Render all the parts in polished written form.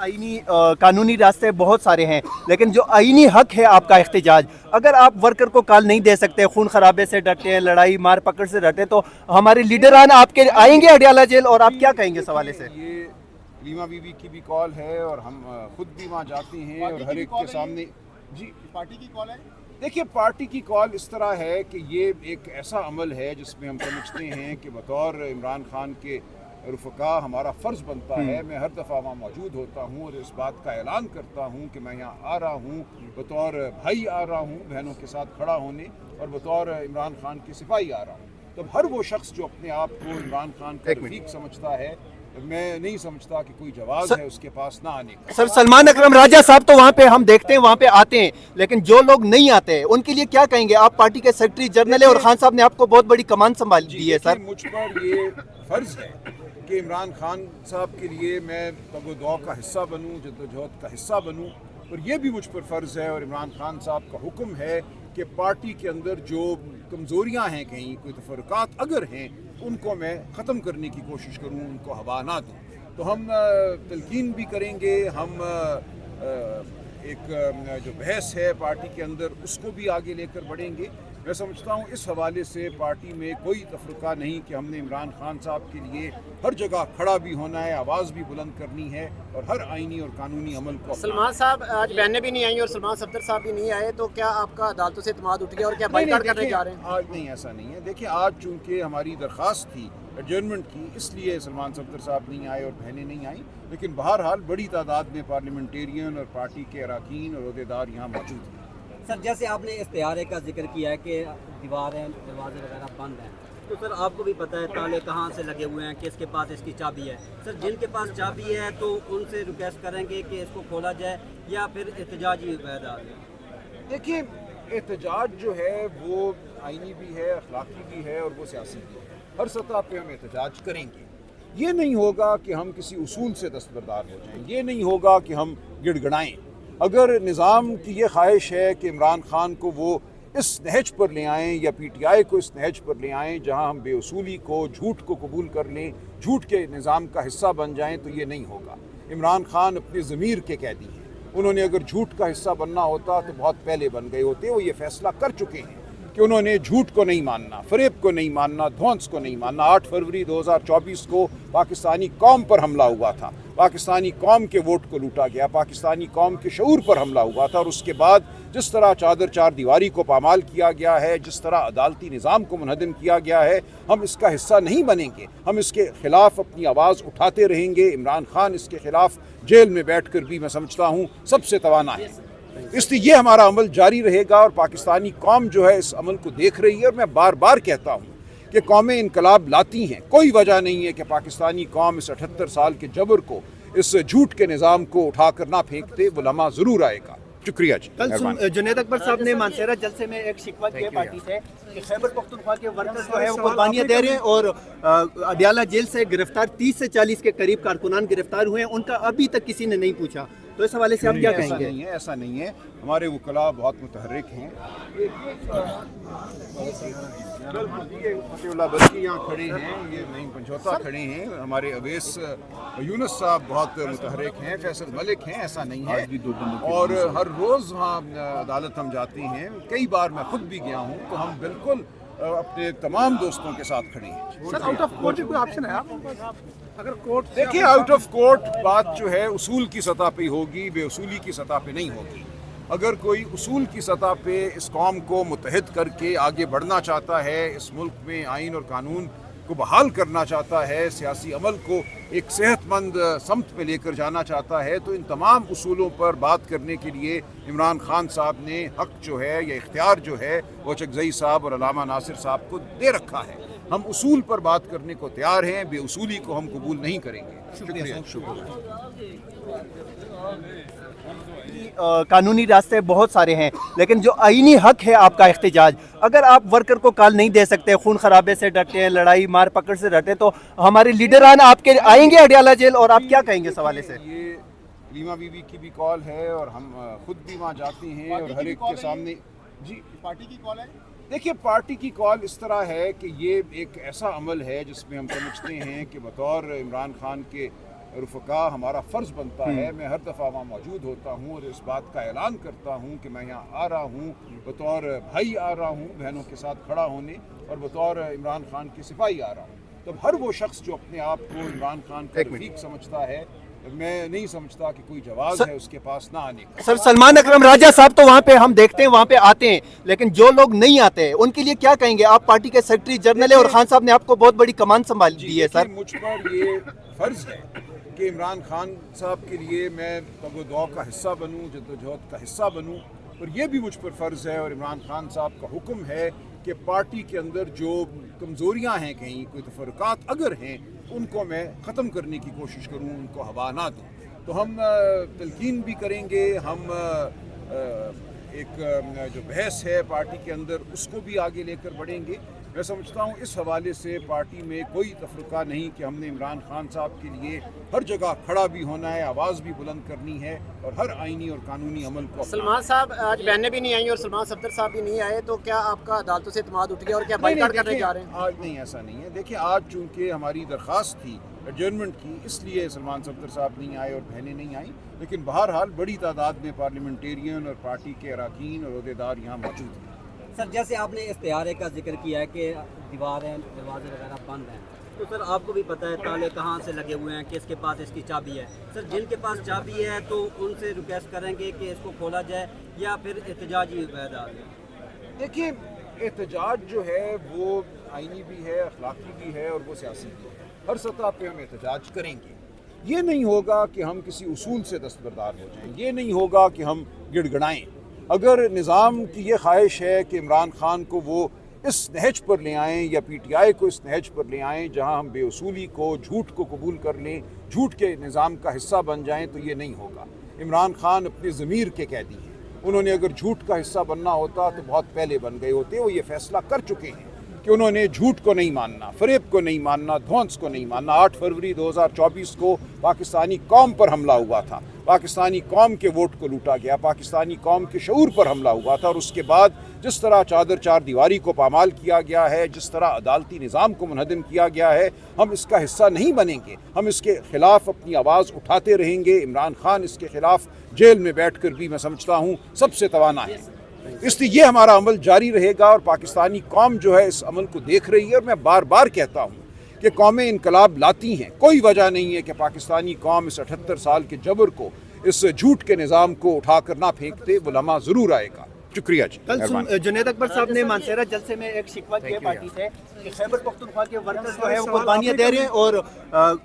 आईनी कानूनी रास्ते बहुत सारे हैं, लेकिन जो आईनी हक है आपका एहतजाज, अगर आप वर्कर को कॉल नहीं दे सकते, खून खराबे से डरते हैं, लड़ाई मार पकड़ से डरते, तो हमारे लीडरान आपके आएंगे अडियाला जेल, और आप क्या कहेंगे इस हवाले से? ये लीमा बीबी की भी कॉल है और हम खुद भी वहाँ जाते हैं और हर एक के सामने। जी, पार्टी की कॉल है। देखिए, पार्टी की कॉल इस तरह है कि ये एक ऐसा अमल है जिसमें हम समझते हैं कि बतौर इमरान खान के रुफ़का हमारा फ़र्ज़ बनता है। मैं हर दफ़ा वहाँ मौजूद होता हूँ और इस बात का ऐलान करता हूँ कि मैं यहाँ आ रहा हूँ, बतौर भाई आ रहा हूँ, बहनों के साथ खड़ा होने, और बतौर इमरान खान के सिपाही आ रहा हूँ। तो हर वो शख्स जो अपने आप को इमरान खान का रफ़ीक समझता है, मैं नहीं समझता कि कोई जवाब है उसके पास ना आने का। सर, सलमान अकरम राजा साहब तो वहाँ पे हम देखते हैं, वहाँ पे आते हैं, लेकिन जो लोग नहीं आते हैं उनके लिए क्या कहेंगे? आप पार्टी के सेक्रेटरी जनरल है और खान साहब ने आपको बहुत बड़ी कमान संभाल दी है। सर, मुझ पर ये फ़र्ज़ है कि इमरान खान साहब के लिए मैं तगो-दो का हिस्सा बनूं, जद्दोजहद का हिस्सा बनूं, और ये भी मुझ पर फ़र्ज़ है और इमरान खान साहब का हुक्म है कि पार्टी के अंदर जो कमज़ोरियां हैं, कहीं कोई तफरक़ात अगर हैं, उनको मैं ख़त्म करने की कोशिश करूं, उनको हवा ना दूं। तो हम तलकीन भी करेंगे, हम एक जो बहस है पार्टी के अंदर उसको भी आगे लेकर बढ़ेंगे। मैं समझता हूँ इस हवाले से पार्टी में कोई तफरक़ा नहीं कि हमने इमरान खान साहब के लिए हर जगह खड़ा भी होना है, आवाज़ भी बुलंद करनी है और हर आइनी और कानूनी अमल को। सलमान साहब आज बहनें भी नहीं आई और सलमान सफदर साहब भी नहीं आए, तो क्या आपका अदालतों से इत्मीनान उठ गया और क्या बाइकाट करने जा रहे हैं? आज नहीं, ऐसा नहीं है। देखिए, आज चूँकि हमारी दरख्वास्त थी एडजर्नमेंट की, इसलिए सलमान सफदर साहब नहीं आए और बहनें नहीं आई, लेकिन बहरहाल बड़ी तादाद में पार्लियामेंटेरियन और पार्टी के अरकान और अहदेदार यहाँ मौजूद हैं। सर, जैसे आपने इस्तिहारे का जिक्र किया है कि दीवारें दरवाजे वगैरह बंद हैं, तो सर आपको भी पता है ताले कहाँ से लगे हुए हैं, किसके पास इसकी चाबी है। सर, जिनके पास चाबी है तो उनसे रिक्वेस्ट करेंगे कि इसको खोला जाए या फिर एहतजाजी वैदा? देखिए, एहतजाज जो है वो आइनी भी है, अखलाकी भी है और वो सियासी भी है। हर सतह पे हम एहतजाज करेंगे। ये नहीं होगा कि हम किसी उसूल से दस्तबरदार हो जाएं, ये नहीं होगा कि हम गिड़गड़ाएं। अगर निज़ाम की ये ख्वाहिश है कि इमरान खान को वो इस नहज पर ले आएँ या PTI को इस नहज पर ले आएँ जहाँ हम बेउसूली को, झूठ को कबूल कर लें, झूठ के निज़ाम का हिस्सा बन जाएं, तो ये नहीं होगा। इमरान खान अपने ज़मीर के कैदी हैं। उन्होंने अगर झूठ का हिस्सा बनना होता तो बहुत पहले बन गए होते। वो ये फ़ैसला कर चुके हैं कि उन्होंने झूठ को नहीं मानना, फ़रेब को नहीं मानना, ध्वंस को नहीं मानना। 8 फरवरी 2024 को पाकिस्तानी कौम पर हमला हुआ था, पाकिस्तानी कौम के वोट को लूटा गया, पाकिस्तानी कौम के शऊर पर हमला हुआ था, और उसके बाद जिस तरह चादर चार दीवारी को पामाल किया गया है, जिस तरह अदालती निज़ाम को मुनहदम किया गया है, हम इसका हिस्सा नहीं बनेंगे। हम इसके ख़िलाफ़ अपनी आवाज़ उठाते रहेंगे। इमरान खान इसके ख़िलाफ़ जेल में बैठ कर भी मैं समझता हूँ सबसे तवाना है, इसलिए ये हमारा अमल जारी रहेगा और पाकिस्तानी कौम जो है इस अमल को देख रही है। और मैं बार बार कहता हूँ कि कौमें इनकलाब लाती हैं, कोई वजह नहीं है कि पाकिस्तानी कौम इस 78 साल के जबर को, इस झूठ के निज़ाम को उठा कर ना फेंकते। वो लम्हा ज़रूर आएगा। शुक्रिया जी। कल जुनैद अकबर साहब ने मानसेरा जलसे में एक शिकवा किया पार्टी से कि खैबर पख्तूनख्वा के वर्कर्स जो है वो कुर्बानियां दे रहे हैं और अडियाला जेल से गिरफ्तार 30 से 40 के करीब कारकुनान गिरफ्तार हुए हैं, उनका अभी तक किसी ने नहीं पूछा। तो इस हवाले से आप क्या कहेंगे? ऐसा नहीं है। हमारे वकला बहुत मुतहर्रिक हैं। बल्कि यहाँ खड़े हैं, ये नहीं पंचौता खड़े हैं। हमारे अवैस यूनुस साहब बहुत मुतहर्रिक हैं, फैसल मलिक हैं। ऐसा नहीं है। और हर रोज़ वहाँ अदालत हम जाते हैं, कई बार मैं खुद भी गया हूँ, तो हम बिल्कुल अपने तमाम दोस्तों के साथ खड़े हैं। सर, आउट ऑफ कोर्ट कोई ऑप्शन है आप अगर कोर्ट? देखिए, आउट ऑफ कोर्ट बात जो है उसूल की सतह पे होगी, बेउसूली की सतह पे नहीं होगी। अगर कोई उसूल की सतह पे इस कौम को मुत्तहिद करके आगे बढ़ना चाहता है, इस मुल्क में आइन और कानून को बहाल करना चाहता है, सियासी अमल को एक सेहतमंद समत में लेकर जाना चाहता है, तो इन तमाम उसूलों पर बात करने के लिए इमरान खान साहब ने हक जो है या इख्तियार जो है वो चकजई साहब और अलामा नासिर साहब को दे रखा है। हम उसूल पर बात करने को तैयार हैं, बेउसूली को हम कबूल नहीं करेंगे। शुक्रिया। कानूनी रास्ते बहुत सारे हैं, लेकिन जो आईनी हक है आपका एहतजाज, अगर आप वर्कर को कॉल नहीं दे सकते, खून खराबे से डरते हैं, लड़ाई मार पकड़ से डरते, तो हमारे लीडरान आपके आएंगे अडियाला जेल, और आप क्या कहेंगे इस हवाले से? ये लीमा बीबी की भी कॉल है और हम खुद भी वहाँ जाते हैं और हर एक के सामने। जी, पार्टी की कॉल है। देखिए, पार्टी की कॉल इस तरह है कि ये एक ऐसा अमल है जिसमें हम समझते हैं कि बतौर इमरान खान के रफ़क़ा हमारा फ़र्ज़ बनता है, मैं हर दफ़ा वहाँ मौजूद होता हूँ और इस बात का ऐलान करता हूँ कि मैं यहाँ आ रहा हूँ, बतौर भाई आ रहा हूँ, बहनों के साथ खड़ा होने, और बतौर इमरान खान के सिपाही आ रहा हूँ। तब हर वो शख्स जो अपने आप को इमरान खान का रफ़ीक समझता है, मैं नहीं समझता कि कोई जवाज़ है उसके पास ना आने का। सर, सलमान अकरम राजा साहब तो वहाँ पे हम देखते हैं, वहाँ पे आते हैं, लेकिन जो लोग नहीं आते हैं उनके लिए क्या कहेंगे? आप पार्टी के सेक्रेटरी जनरल है और खान साहब ने आपको बहुत बड़ी कमान संभाल दी है सर। मुझ पर ये फ़र्ज़ है कि इमरान खान साहब के लिए मैं तगो-दो का हिस्सा बनूँ, जद्दोजहद का हिस्सा बनूँ, और ये भी मुझ पर फ़र्ज़ है और इमरान खान साहब का हुक्म है कि पार्टी के अंदर जो कमज़ोरियाँ हैं, कहीं कोई तफरक़ात अगर हैं, उनको मैं ख़त्म करने की कोशिश करूँ, उनको हवा ना दूँ। तो हम तलकीन भी करेंगे, हम एक जो बहस है पार्टी के अंदर उसको भी आगे लेकर बढ़ेंगे। मैं समझता हूँ इस हवाले से पार्टी में कोई तफरक़ा नहीं कि हमने इमरान खान साहब के लिए हर जगह खड़ा भी होना है, आवाज़ भी बुलंद करनी है और हर आइनी और कानूनी अमल को। सलमान साहब आज बहनें भी नहीं आई और सलमान सफदर साहब भी नहीं आए, तो क्या आपका अदालतों से इत्मीनान उठ गया और क्या बाइकाट करने जा रहे हैं? आज नहीं, ऐसा नहीं है। देखिए, आज चूँकि हमारी दरख्वास्त थी एडजर्नमेंट की, इसलिए सलमान सफदर साहब नहीं आए और बहनें नहीं आई, लेकिन बहरहाल बड़ी तादाद में पार्लियामेंटेरियन और पार्टी के अरकान और अहदेदार यहाँ मौजूद हैं। सर, जैसे आपने इस्तिहारे का जिक्र किया है कि दीवारें दरवाजे वगैरह बंद हैं, तो सर आपको भी पता है ताले कहाँ से लगे हुए हैं, किसके पास इसकी चाबी है। सर, जिनके पास चाबी है तो उनसे रिक्वेस्ट करेंगे कि इसको खोला जाए या फिर एहतजाजी वैदा? देखिए, एहतजाज जो है वो आइनी भी है, अखलाकी भी है और वो सियासी भी है। हर सतह पे हम एहतजाज करेंगे। ये नहीं होगा कि हम किसी उसूल से दस्तबरदार हो जाएं, ये नहीं होगा कि हम गिड़गड़ाएं। अगर निज़ाम की ये ख्वाहिश है कि इमरान खान को वो इस नहज पर ले आएँ या PTI को इस नहज पर ले आएँ जहाँ हम बेउसूली को, झूठ को कबूल कर लें, झूठ के निज़ाम का हिस्सा बन जाएं, तो ये नहीं होगा। इमरान खान अपने ज़मीर के कैदी हैं। उन्होंने अगर झूठ का हिस्सा बनना होता तो बहुत पहले बन गए होते। वो ये फ़ैसला कर चुके हैं कि उन्होंने झूठ को नहीं मानना, फ़रेब को नहीं मानना, धौंस को नहीं मानना। 8 फरवरी 2024 को पाकिस्तानी कौम पर हमला हुआ था, पाकिस्तानी कौम के वोट को लूटा गया, पाकिस्तानी कौम के शऊर पर हमला हुआ था, और उसके बाद जिस तरह चादर चार दीवारी को पामाल किया गया है, जिस तरह अदालती निज़ाम को मुनहदम किया गया है, हम इसका हिस्सा नहीं बनेंगे। हम इसके ख़िलाफ़ अपनी आवाज़ उठाते रहेंगे। इमरान खान इसके ख़िलाफ़ जेल में बैठ कर भी मैं समझता हूँ सबसे तवाना है, इसलिए ये हमारा अमल जारी रहेगा और पाकिस्तानी कौम जो है इस अमल को देख रही है। और मैं बार बार कहता हूँ कि कौमें इनकलाब लाती हैं, कोई वजह नहीं है कि पाकिस्तानी कौम इस 78 साल के जबर को, इस झूठ के निज़ाम को उठाकर ना फेंकते। वो लम्हा ज़रूर आएगा। शुक्रिया जी। कल जुनैद अकबर साहब ने मानसेरा जलसे में एक शिकवा किया पार्टी से कि खैबर पख्तूनख्वा के वर्कर्स जो है वो कुर्बानियां दे रहे हैं और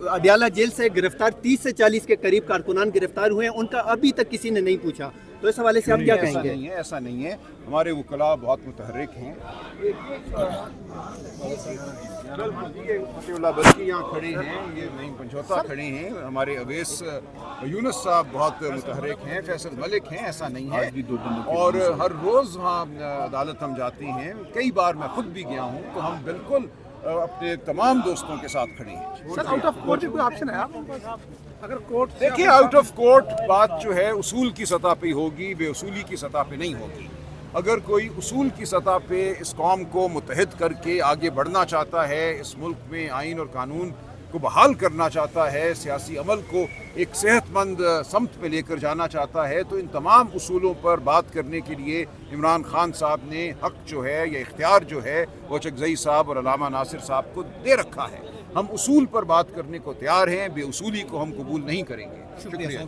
अदियाला जेल से गिरफ्तार 30 से 40 के करीब कारकुनान गिरफ्तार हुए हैं, उनका अभी तक किसी ने नहीं पूछा। तो इस हवाले से आप क्या कहेंगे? ऐसा नहीं है। हमारे वकला बहुत मुतहर्रिक हैं। बल्कि यहाँ खड़े हैं, ये नहीं पंचौता खड़े हैं। हमारे अवैस यूनुस साहब बहुत मुतहर्रिक हैं, फैसल मलिक हैं। ऐसा नहीं है। और हर रोज़ वहाँ अदालत हम जाते हैं, कई बार मैं खुद भी गया हूँ, तो हम बिल्कुल अपने तमाम दोस्तों के साथ खड़े हैं। सर, आउट ऑफ कोर्ट कोई ऑप्शन है आपके पास? अगर कोर्ट देखिए, आउट ऑफ कोर्ट बात जो है उसूल की सतह पे होगी, बेउसूली की सतह पे नहीं होगी। अगर कोई उसूल की सतह पे इस कौम को मुत्तहिद करके आगे बढ़ना चाहता है, इस मुल्क में आइन और कानून को बहाल करना चाहता है, सियासी अमल को एक सेहतमंद समत पे लेकर जाना चाहता है, तो इन तमाम उसूलों पर बात करने के लिए इमरान खान साहब ने हक जो है या इख्तियार जो है वो चकजई साहब और अलामा नासिर साहब को दे रखा है। हम उसूल पर बात करने को तैयार हैं, बेउसूली को हम कबूल नहीं करेंगे। शुक्रिया।